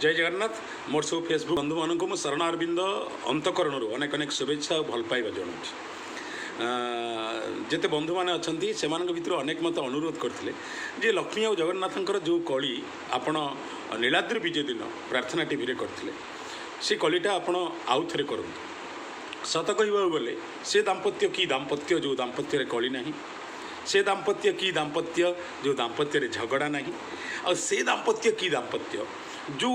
जय जगन्नाथ मोर सब फेसबुक बंधु मानक मु शरण अरविंद अंतकरण अनेक अनेक शुभेच्छा और भल पाइबा जनाऊँ। जिते बंधु मैंने अच्छा से भर अनेक मत अनुरोध करते जे लक्ष्मी और जगन्नाथंकर जो कली आपण नीलाद्रि विजय दिन प्रार्थना टीवी रे करते से कलीटा आपण आउ थे करूँ। सत कह गले से दाम्पत्य कि दाम्पत्य जो दाम्पत्य कली ना से दाम्पत्य कि दाम्पत्य जो दाम्पत्य झगड़ा ना और से दाम्पत्य कि दाम्पत्य जो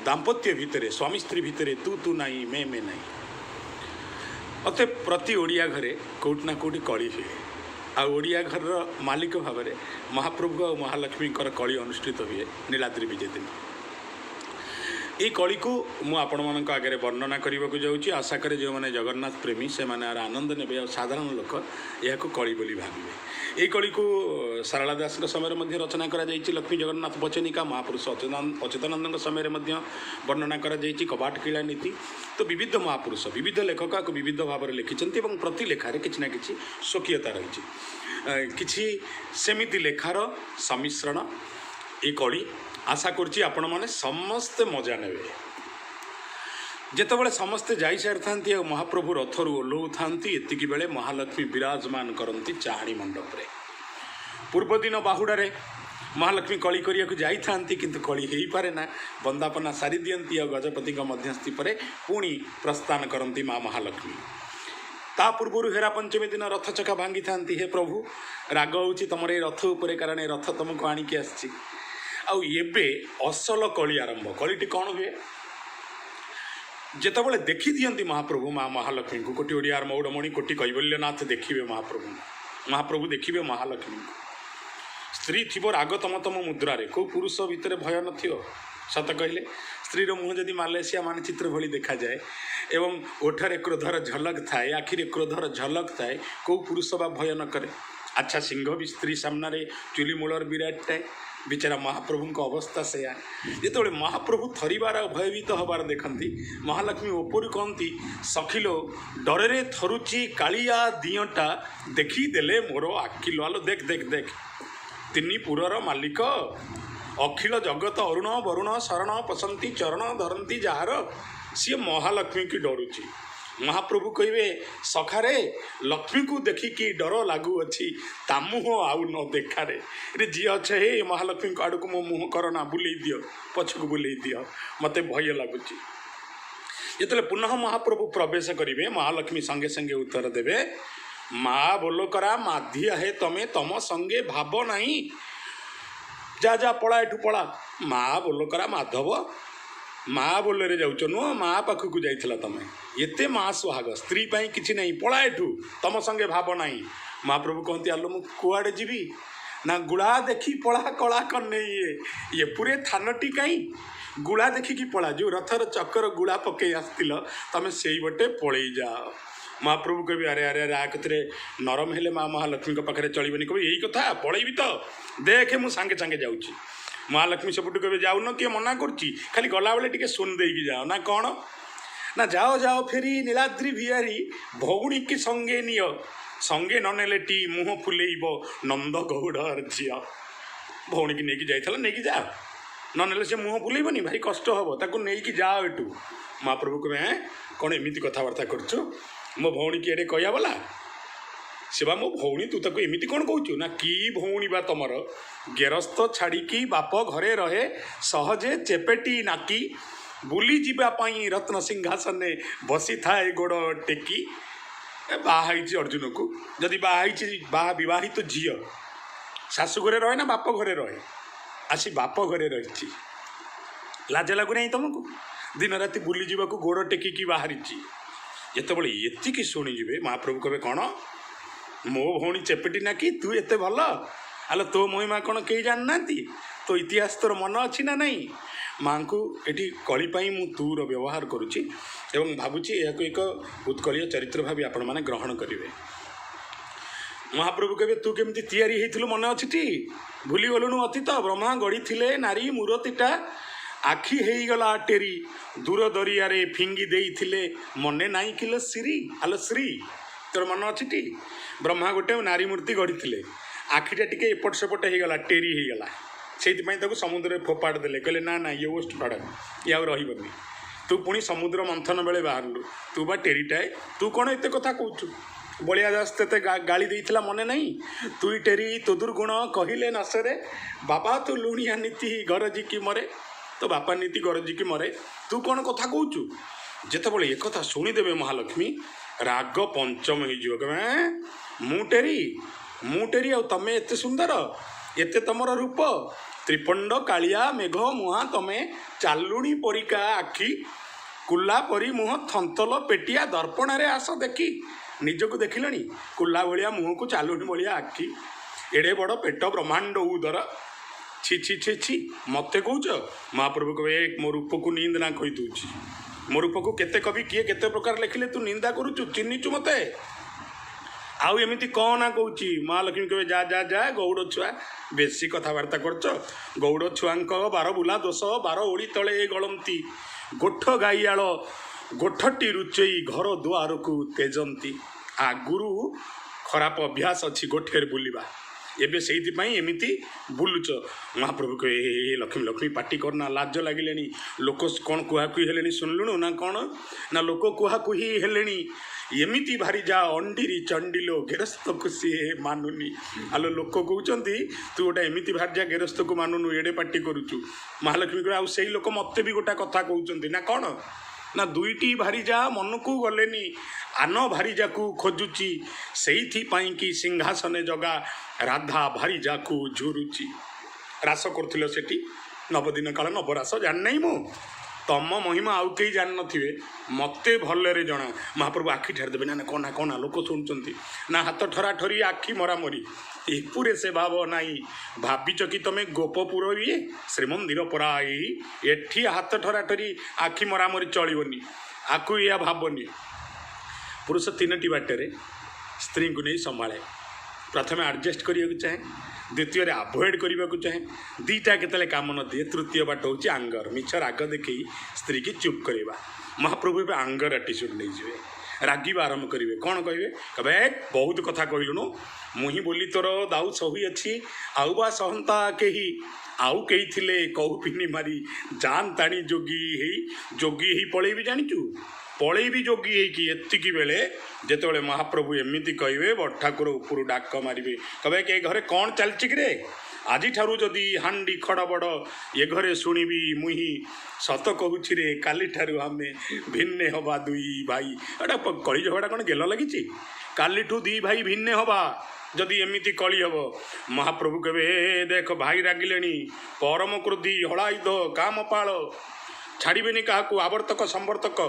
दाम्पत्य भितर स्वामी स्त्री भितर तू नहीं मैं नहीं अत प्रति ओडिया घरे कौट ना कौटी कली हुए आड़िया घर मालिक भाव में महाप्रभु और महालक्ष्मी कली अनुष्ठित हुए नीलाद्रि विजय दिन। ये कली को मुझे आगे वर्णना करने को जाऊँगी। आशा करे जो मैंने जगन्नाथ प्रेमी से मैंने आनंद ने और साधारण लोक यह कली बोली भावे। ये कली को सारला दास समय में रचना करा लक्ष्मी जगन्नाथ बचनिका महापुरुष अच्युतानंद समय में वर्णना करा कबाट किला नीति। तो विविध महापुरुष विविध लेखक विविध भाव में लिखिं प्रति लेखार किसी ना कि स्वकीयता रही किसी सेमिति लेखार सम्मिश्रण ये कली। आशा करुच्ची आपण मैंने समस्ते मजा ने जितेबाला समस्ते जा सारी था महाप्रभु रथरू ओह्लौ था एतिक बेले महालक्ष्मी विराजमान करती चाणी मंडप रे। पूर्व दिन बाहुड़े महालक्ष्मी कली करने किंतु कली हो पारे ना बंदापना सारी दियंती और गजपति मध्यस्थी पर पुणी प्रस्थान करती माँ महालक्ष्मी। ता पूर्व हेरा पंचमी दिन रथ चका भांगी था हे प्रभु राग हो तुम ये रथ उपर कारण रथ तुमको आणिकी आसी आबे असल कली आरंभ। कलीटी कौन हुए जितेबाला देखी दियंती महाप्रभु माँ महालक्ष्मी को कोटि ओडियार मौड़मणि कोटि कैवल्यनाथ देखिए महाप्रभु देखिए महालक्ष्मी स्त्री थी राग तम तम मुद्रारे को पुरुष भितर भय न सत कहले स्त्रीर मुह जदि मालेसिया मानचित्र भली देखा जाए एवं ओठरे क्रोधर झलक थाए आखिरे क्रोधर झलक थाए को पुरुष बा भय न करे। अच्छा सिंह भी स्त्री सामने चुली मूलर विराट टाए बिचारा महाप्रभु को अवस्था से जो महाप्रभु थरबार भयभीत हबार देखती महालक्ष्मी ओपर कहती सखिलो डरे थरुची कालिया दियटा देखीदेले मोर आखिलो आलो देख देख देख तिनी पुरर मालिक अखिल जगत अरुण वरुण शरण पसंती चरण धरती जार सी महालक्ष्मी की डरुची। महाप्रभु कहे सखारे लक्ष्मी को देखिकी डर लगुअछि ता मुह आउ न देखारे रे जी अच्छे हे महालक्ष्मी को आड़क मो मुह करना बुले दियो पछक बुले दियो मते भय लगुच। जिते पुनः महाप्रभु प्रवेश करेंगे महालक्ष्मी संगे संगे उत्तर देवे माँ बोलो करा माधिया है तमें तम संगे भाव नहीं जा जा पड़ा एठू पड़ा माँ बोलो करा माधव माँ बोलरे जाऊच नुह माँ पाखक जाइला तमें एते माँ सुहाग स्त्री पाई किसी नहीं पड़ा एठू तम संगे भाव नहीं। महाप्रभु कहती आलो मु कुआड़े जीवी ना गुड़ा देखी पड़ा कला कर ये पूरे थानटी कहीं गुड़ा देखिकी पड़ा जो रथर चक्कर गुड़ा पकई आसतिल तमें से बटे पड़े जाओ। महाप्रभु कह अरे अरे अरे आकते नरम हेले माँ महालक्ष्मी पाखे चलनी कह यही कथा पलैबी तो देखे मुझे सांगे सांगे जाऊँगी। महालक्ष्मी सेपटू कहे जाऊन किए मना करुच्ची खाली गला बेले टिके सुन देकी जाओ ना कौन ना जाओ जाओ फेरी नीलाद्रि भियारी भौणी की संगे नियो संगे ननेले टी मुह फुलेब नंद गौड़र झील भौणी की नहीं जाइला नहीं जा ननेले से मुह फुलेबनी भारी कष्ट हम ताको नहीं जाओ एटू। महाप्रभु कहे कौन एमती कथबार्ता करछु मो भौणी की एडे कहया बोला से बा मो भौणी तू ताको एमती कौन कहूँ ना कि भौणी बा तमर गेरस्थ छाड़िकी बाप घरे रहे सहजे चेपेटी नाकी बुली जावाई रत्न सिंहासन ने बसी थाए गोड़ टेकी बाहाई अर्जुन को जदि बाहा बहित तो झील शाशु घरे रहे ना बाप घरे रहे आसी बाप घरे रही लाज लगुना तुमको दिन राति बुली जावाक गोड़ टेकिकी बाहरी जितेबाला ये शुणिजे महाप्रभु कहे कौन मो भौणी चेपेटी ना कि तू एत भल आलो तो महिमा कौन कई जानना तो इतिहास तोर मन अच्छी ना नहीं। माँ को ये कली मु तूर व्यवहार करुच्ची एवं भावुची यह एक उत्कलीय चरित्र भाव आपण मैंने ग्रहण करेंगे। महाप्रभु कहे तू केमती तैयारी होइथिलु मन अच्छी भूली गलुनु अतीत ब्रह्मा गढ़ी थिले नारी मूरतीटा आखि हेगला टेरी दूर दरिया फिंगी देइथिले मने नाई किलो श्री आलो श्री तोर मन अच्छी ब्रह्मा गोटे नारी मूर्ति गढ़ी थिले आखिटा टिके एपट सेपट होगला टेरी होगला ସେଇଥିପାଇଁ ତାକୁ ସମୁଦ୍ରରେ ଫୋପାଡ଼ି ଦେଲେ, କହିଲେ ନା ନା ଇଏ ୱେଷ୍ଟ ପ୍ରଡକ୍ଟ, ଇଏ ଆଉ ରହିବନି। ତୁ ପୁଣି ସମୁଦ୍ର ମନ୍ଥନ ବେଳେ ବାହାରିଲୁ, ତୁ ବା ଟେରିଟାଏ, ତୁ କ'ଣ ଏତେ କଥା କହୁଛୁ? ବଳିଆ ଦାସ ତତେ ଗାଳି ଦେଇଥିଲା ମନେ ନାହିଁ? ତୁଇ ଟେରି ତୁ ଦୁର୍ଗୁଣ କହିଲେ ନାଶରେ, ବାବା ତୁ ଲୁଣିଆ ନୀତି ଗରଜିକି ମରେ, ତୋ ବାପା ନୀତି ଗରଜିକି ମରେ, ତୁ କ'ଣ କଥା କହୁଛୁ? ଯେତେବେଳେ ଏକଥା ଶୁଣିଦେବେ ମହାଲକ୍ଷ୍ମୀ ରାଗ ପଞ୍ଚମ ହେଇଯିବ, କହିବେ ମୁଁ ଟେରି ଆଉ ତମେ ଏତେ ସୁନ୍ଦର, ଏତେ ତମର ରୂପ, ତ୍ରିପଣ୍ଡ କାଳିଆ ମେଘ ମୁହାଁ ତମେ, ଚାଲୁଣି ପରିକା ଆଖି, କୁଲା ପରି ମୁହଁ, ଥନ୍ତଲ ପେଟିଆ, ଦର୍ପଣରେ ଆସ ଦେଖି। ନିଜକୁ ଦେଖିଲେଣି? କୁଲା ଭଳିଆ ମୁହଁକୁ, ଚାଲୁଣି ଭଳିଆ ଆଖି, ଏଡ଼େ ବଡ଼ ପେଟ, ବ୍ରହ୍ମାଣ୍ଡ ଉଦର, ଛି ଛି ଛି ଛି ମୋତେ କହୁଛ? ମହାପ୍ରଭୁ କହିବେ ମୋ ରୂପକୁ ନିନ୍ଦ ନା କହିଦେଉଛି। ମୋ ରୂପକୁ କେତେ କବି କିଏ କେତେ ପ୍ରକାର ଲେଖିଲେ, ତୁ ନିନ୍ଦା କରୁଛୁ, ଚିହ୍ନିଛୁ ମୋତେ? ଆଉ ଏମିତି କ'ଣ ନା କହୁଛି? ମହାଲକ୍ଷ୍ମୀ କହିବେ ଯା ଯା ଯା ଗୌଡ଼ ଛୁଆ, ବେଶୀ କଥାବାର୍ତ୍ତା କରୁଛ। ଗୌଡ଼ ଛୁଆଙ୍କ ବାର ବୁଲା ଦୋଷ, ବାର ଓଳି ତଳେ ଗଳନ୍ତି, ଗୋଠ ଗାଇଆଳ ଗୋଠଟି ରୁଚେଇ ଘର ଦୁଆରକୁ ତେଜନ୍ତି। ଆଗରୁ ଖରାପ ଅଭ୍ୟାସ ଅଛି ଗୋଠରେ ବୁଲିବା, ଏବେ ସେଇଥିପାଇଁ ଏମିତି ବୁଲୁଛ। ମହାପ୍ରଭୁ କହିବେ ଲକ୍ଷ୍ମୀ ଲକ୍ଷ୍ମୀ ପାଟି କରନା, ଲାଜ ଲାଗିଲେଣି, ଲୋକ କ'ଣ କୁହାକୁହି ହେଲେଣି ଶୁଣିଲୁଣୁ ନା କ'ଣ? ନା ଲୋକ କୁହାକୁହି ହେଲେଣି, ଏମିତି ଭାରି ଯା ଅଣ୍ଡିରି ଚଣ୍ଡିଲୋ ଗେରସ୍ତକୁ ସିଏ ମାନୁନି। ଆଲୋ ଲୋକ କହୁଛନ୍ତି ତୁ ଗୋଟେ ଏମିତି ଭାରି ଯା ଗେରସ୍ତକୁ ମାନୁନୁ, ଏଡ଼େ ପାଟି କରୁଛୁ। ମହାଲକ୍ଷ୍ମୀ କହିବେ ଆଉ ସେଇ ଲୋକ ମୋତେ ବି ଗୋଟେ କଥା କହୁଛନ୍ତି ନା କ'ଣ? ନା ଦୁଇଟି ଭାରିଜା ମନକୁ ଗଲେନି, ଆନ ଭାରିଜାକୁ ଖୋଜୁଛି, ସେଇଥିପାଇଁ କି ସିଂହାସନେ ଜଗା ରାଧା ଭାରିଜାକୁ ଝୁରୁଛି। ରାସ କରୁଥିଲ ସେଠି ନବଦିନ କାଳ ନବରାସ, ଜାଣିନାହିଁ ମୁଁ? ତମ ମହିମା ଆଉ କେହି ଜାଣିନଥିବେ, ମୋତେ ଭଲରେ ଜଣା। ମହାପ୍ରଭୁ ଆଖି ଠାରିଦେବେ, ନା କନା ଲୋକ ଶୁଣୁଛନ୍ତି, ନା ହାତ ଠରାଠରି ଆଖି ମରାମରି, ଏପୁରେ ସେ ଭାବ ନାହିଁ, ଭାବିଛ କି ତମେ ଗୋପପୁର ଇଏ ଶ୍ରୀମନ୍ଦିର ପରା, ଏଠି ହାତ ଠରାଠରି ଆଖି ମରାମରି ଚଳିବନି, ଆକୁ ଏଇଆ ଭାବନି। ପୁରୁଷ ତିନୋଟି ବାଟରେ ସ୍ତ୍ରୀଙ୍କୁ ନେଇ ସମ୍ଭାଳେ। ପ୍ରଥମେ ଆଡ଼ଜଷ୍ଟ କରିବାକୁ ଚାହେଁ, ଦ୍ୱିତୀୟରେ ଆଭଏଡ଼ କରିବାକୁ ଚାହେଁ, ଦୁଇଟା କେତେବେଳେ କାମ ନଦିଏ, ତୃତୀୟ ବାଟ ହେଉଛି ଆଙ୍ଗର, ମିଛ ରାଗ ଦେଖେଇ ସ୍ତ୍ରୀକି ଚୁପ୍ କରିବା। ମହାପ୍ରଭୁ ଏବେ ଆଙ୍ଗର ଆଟିଚ୍ୟୁଡ଼ ନେଇଯିବେ, ରାଗିବା ଆରମ୍ଭ କରିବେ। କ'ଣ କହିବେ? କହିବେ ବହୁତ କଥା କହିଲୁଣୁ, ମୁଁ ହିଁ ବୋଲି ତୋର ଦାଉ ସହି ଅଛି, ଆଉ ବା ସହନ୍ତା କେହି, ଆଉ କେହି ଥିଲେ କହୁପିନି ମାରି, ଜାନ୍ ତାଣି ଯୋଗୀ ହେଇ ପଳେଇବି, ଜାଣିଛୁ ପଳେଇବି ଯୋଗୀ ହେଇକି। ଏତିକି ବେଳେ ଯେତେବେଳେ ମହାପ୍ରଭୁ ଏମିତି କହିବେ, ବଡ଼ ଠାକୁର ଉପରୁ ଡାକ ମାରିବେ, କହିବେ କି ଏ ଘରେ କ'ଣ ଚାଲିଛି କିରେ? ଆଜିଠାରୁ ଯଦି ହାଣ୍ଡି ଖଡ଼ବଡ଼ ଏ ଘରେ ଶୁଣିବି ମୁହିଁ, ସତ କହୁଛି ରେ କାଲିଠାରୁ ଆମେ ଭିନ୍ନେ ହବା ଦୁଇ ଭାଇ। ଏଇଟା କଳି ଝଗଡ଼ା କ'ଣ ଗେଲ ଲାଗିଛି? କାଲିଠୁ ଦୁଇ ଭାଇ ଭିନ୍ନେ ହବା ଯଦି ଏମିତି କଳି ହେବ। ମହାପ୍ରଭୁ କହିବେ ଦେଖ ଭାଇ ରାଗିଲେଣି, ପରମ କ୍ରୋଧୀ ହଳାୟୁଧ କାମପାଳ, ଛାଡ଼ିବେନି କାହାକୁ, ଆବର୍ତ୍ତକ ସମ୍ବର୍ତ୍ତକ,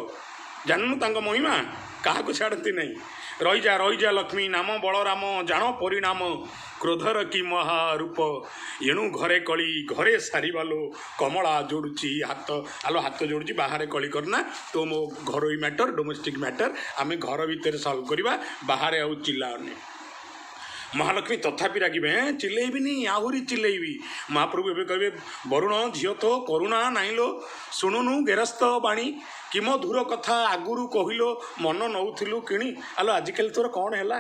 ଜାଣିନୁ ତାଙ୍କ ମହିମା, କାହାକୁ ଛାଡ଼ନ୍ତି ନାହିଁ। ରହିଯା ଲକ୍ଷ୍ମୀ ନାମ ବଳରାମ, ଜାଣ ପରିଣାମ, କ୍ରୋଧର କି ମହାରୂପ, ଏଣୁ ଘରେ କଳି ଘରେ ସାରିବାଲୋ, କମଳା ଯୋଡ଼ୁଛି ହାତ, ଆଲୋ ହାତ ଯୋଡ଼ୁଛି, ବାହାରେ କଳି କରନା, ତ ମୋ ଘରୋଇ ମ୍ୟାଟର, ଡୋମେଷ୍ଟିକ୍ ମ୍ୟାଟର ଆମେ ଘର ଭିତରେ ସଲ୍ଭ କରିବା, ବାହାରେ ଆଉ ଚିଲ୍ଲାଅନି। ମହାଲକ୍ଷ୍ମୀ ତଥାପି ରାଗିବେ, ଚିଲେଇବିନି, ଆହୁରି ଚିଲେଇବି। ମହାପ୍ରଭୁ ଏବେ କହିବେ ବରୁଣ ଝିଅ ତ କରୁଣା ନାଇଁଲୋ, ଶୁଣୁନୁ ଗେରସ୍ତ ବାଣୀ, କି ମୋ ଦୂର କଥା ଆଗରୁ କହିଲ, ମନ ନଉଥିଲୁ କିଣି, ଆଲୋ ଆଜିକାଲି ତୋର କ'ଣ ହେଲା?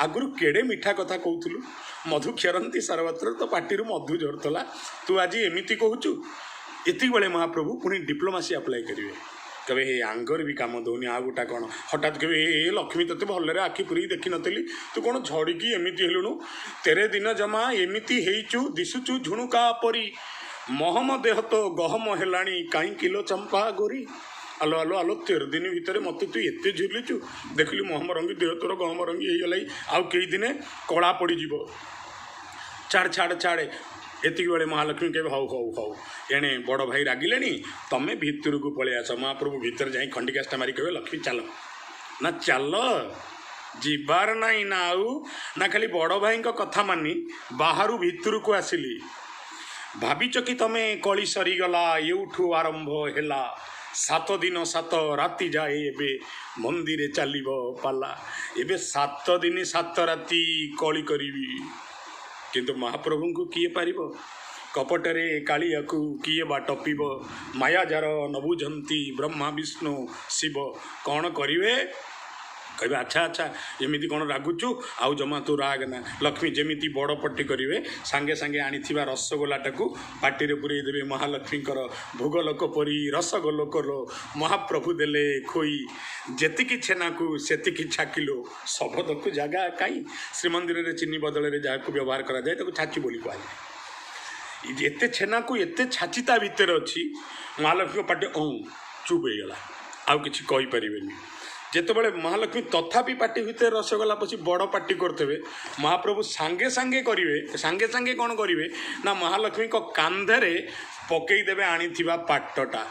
ଆଗରୁ କେଡ଼େ ମିଠା କଥା କହୁଥିଲୁ, ମଧୁ କ୍ଷରନ୍ତି ସର୍ବତ୍ର, ତ ପାଟିରୁ ମଧୁ ଝରୁଥିଲା, ତୁ ଆଜି ଏମିତି କହୁଛୁ। ଏତିକି ବେଳେ ମହାପ୍ରଭୁ ପୁଣି ଡିପ୍ଲୋମାସି ଆପ୍ଲାଏ କରିବେ, କହିବେ ଏ ଆଙ୍ଗର ବି କାମ ଦେଉନି, ଆଉ ଗୋଟା କ'ଣ? ହଠାତ୍ କହିବେ ଏ ଲକ୍ଷ୍ମୀ ତୋତେ ଭଲରେ ଆଖି ପୁରେଇ ଦେଖିନଥିଲି, ତୁ କ'ଣ ଝଡ଼ିକି ଏମିତି ହେଲୁଣୁ? ତେରେ ଦିନ ଜମା ଏମିତି ହେଇଛୁ, ଦିଶୁଛୁ ଝୁଣୁକା ପରି, ମହମ ଦେହ ତ ଗହମ ହେଲାଣି, କାହିଁ କିଲୋ ଚମ୍ପା ଗୋରି। ଆଲୋ 13 ଦିନ ଭିତରେ ମୋତେ ତୁ ଏତେ ଝୁଲିଛୁ, ଦେଖିଲୁ ମହମ ରଙ୍ଗୀ ଦେହ ତୋର ଗହମ ରଙ୍ଗୀ ହେଇଗଲା, ଆଉ କେଇ ଦିନେ କଳା ପଡ଼ିଯିବ, ଛାଡ଼। ଏତିକି ବେଳେ ମହାଲକ୍ଷ୍ମୀ କହିବେ ହଉ, ଏଣେ ବଡ଼ ଭାଇ ରାଗିଲେଣି, ତମେ ଭିତରକୁ ପଳେଇ ଆସ। ମହାପ୍ରଭୁ ଭିତରେ ଯାଇ ଖଣ୍ଡିକାଷ୍ଟା ମାରି କହିବେ ଲକ୍ଷ୍ମୀ ଚାଲ। ନା ଚାଲ, ଯିବାର ନାହିଁ ନା ଆଉ, ନା ଖାଲି ବଡ଼ ଭାଇଙ୍କ କଥା ମାନି ବାହାରୁ ଭିତରକୁ ଆସିଲି। ଭାବିଛ କି ତମେ କଳି ସରିଗଲା, ଏଉଠୁ ଆରମ୍ଭ ହେଲା, 7 ଦିନ 7 ରାତି ଯାଏ ଏବେ ମନ୍ଦିରେ ଚାଲିବ ପାଲା। ଏବେ 7 ଦିନ 7 ରାତି କଳି କରିବି, କିନ୍ତୁ ମହାପ୍ରଭୁଙ୍କୁ କିଏ ପାରିବ? କପଟରେ କାଳିଆକୁ କିଏ ବା ଟପିବ, ମାୟାଜାର ନ ବୁଝନ୍ତି ବ୍ରହ୍ମା ବିଷ୍ଣୁ ଶିବ। କ'ଣ କରିବେ? कहे अच्छा अच्छा एमती कौन रागुचु आउ जमा तू रागना लक्ष्मी जमी बड़ पट्टी करेंगे सांगे सांगे आनी रसगोलाटा को पार्टी पुरई देवे महालक्ष्मी भोग लोक परी रसगोलोकर महाप्रभु देले खोई जेतिकी छेना को सेतिकी छाकिलो शबद को जगह कहीं श्रीमंदिर में चीनी बदल में जहाँ व्यवहार कराए छाची बोली कहुए एते छेना को एते छाचिता भितर अच्छी महालक्ष्मी पार्टी चुप हो गला आउ कि कहीपर जितेबाला महालक्ष्मी तथापि पार्टी भितर रसगोला पशी बड़ पार्टी करते महाप्रभु सांगे सांगे करेंगे सांगे सांगे कौन करेंगे ना महालक्ष्मी कांधे पकईदेवे आनी पाटटा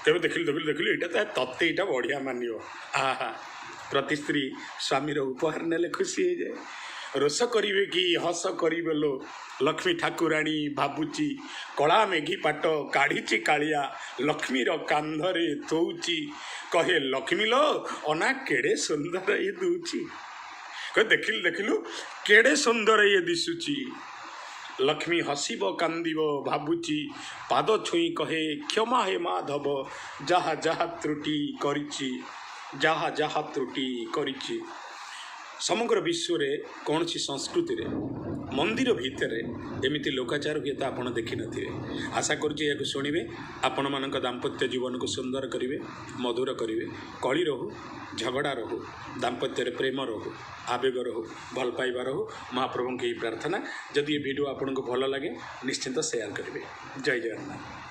तेज देखिल यहाँ तत्ते यहाँ बढ़िया मान आहा प्रति स्त्री स्वामीर उपहार नेले खुशी हो जाए रोष करिवे कि हस करिवे लो लक्ष्मी ठाकुराणी भाबुची कला मेघी पाट काढ़ी कालिया लक्ष्मीर कांधरे तोची कहे लक्ष्मी लो अना केड़े सुंदर ये दूची कहे देखिलु केड़े सुंदर ये दिशुची लक्ष्मी हसीब कांदिब भाबुची पाद छुई कहे क्षमा हे माधव जहा जहा त्रुटि करिछि जहा जहा त्रुटि करिछि समग्र विश्व रे कौन सी संस्कृति रे मंदिर भितर एमती लोकाचार हुए तो आपड़ देखी थे आशा कर शुणे आपण मान दाम्पत्य जीवन को सुंदर करेंगे मधुर करेंगे कली रहू झगड़ा रहू दाम्पत्य प्रेम रहू आवेग रहू भल पाइबा रहू महाप्रभु की प्रार्थना जदि ये वीडियो आपको भल लगे निश्चिंत शेयर करेंगे जय जगन्नाथ।